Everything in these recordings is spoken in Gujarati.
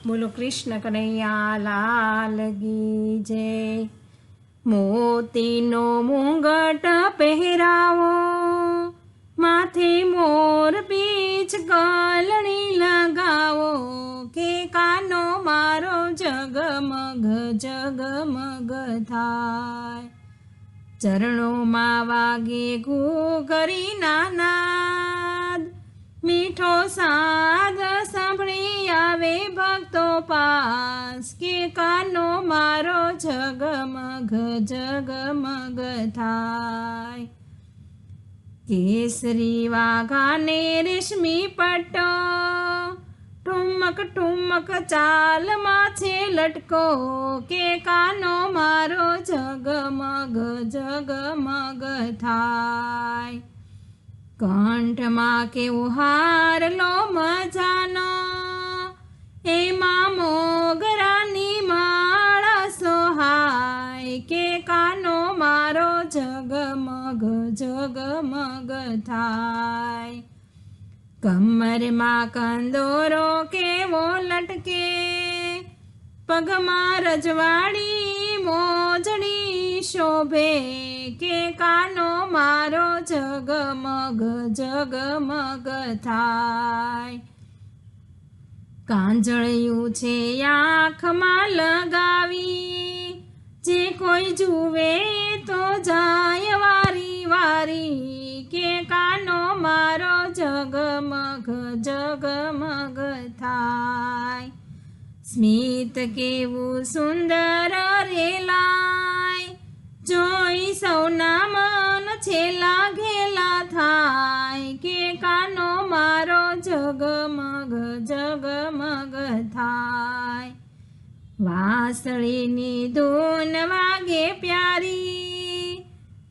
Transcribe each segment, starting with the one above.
બોલો કૃષ્ણ કનૈયા લાલ કી જય। મોતીનો મુંગટ પહેરાવો, માથે મોર પીછ ગલણી લગાવો, કે કાનો મારો જગમગ જગમગ થાય। ચરણોમાં વાગે ઘૂઘરીના નાદ, મીઠો સાદ સાંભળી આવે ભક્તો પાસ, કે કાનો મારો જગમગ જગમગ થાય। કેસરી વાઘાને રેશમી પટ્ટો, ઠુમક ઠુમક ચાલમાં છે લટકો, કે કાનો મારો જગમગ જગમગ થાય। કંઠમાં કેવો હારલો મજાનો, એમાં મોગરાની માળા સોહાય, કે કાનો મારો જગમગ જગમગ થાય। કમરમાં કંદોરો કેવો લટકે, પગમાં રજવાડી મોજડી શોભે, કે કાનો મારો જગમગ જગમગ થાય। કાંજળિયું છે આંખમાં લગાવી, જે કોઈ જુએ તો જાય વારી વારી, કે કાનો મારો જગમગ જગમગ થાય। સ્મિત કેવું સુંદર રેલાય, જોઈ સૌના મન છેલ્લા ઘેલા થાય, કે કાનો મારો જગમગ જગમગ થાય। વાંસળીની ધૂન વાગે પ્યારી,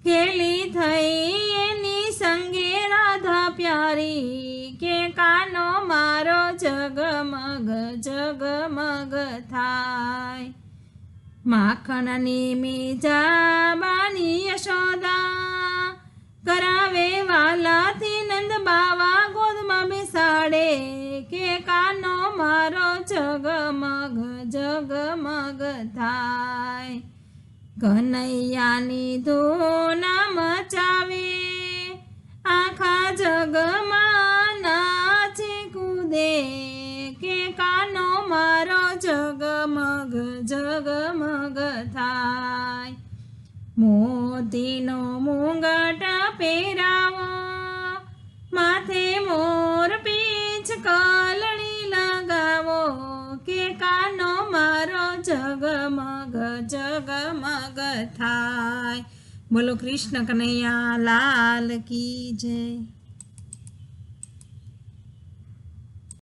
ખેલી થઈ એની સંગે રાધા પ્યારી, કે કાનો મારો જગમગ જગમગ થાય। માખણની મીજાબાની યશોદા, કરાવે વાલાથી નંદ બાવા ગોદમાં બેસાડે, કે કાનો મારો જગમગ જગમગ થાય। કનૈયાની ધૂન મચાવે, આખા જગમાં નાચે કૂદે, કે કાનો મારો જગમગ જગમગ થાય। મોતીનો મુંગટ પહેરાવો, માથે મોર પીછ કલણી લગાવો, કે કાનો મારો જગમગ જગમગ થાય। બોલો કૃષ્ણ કનૈયા લાલ કી જય।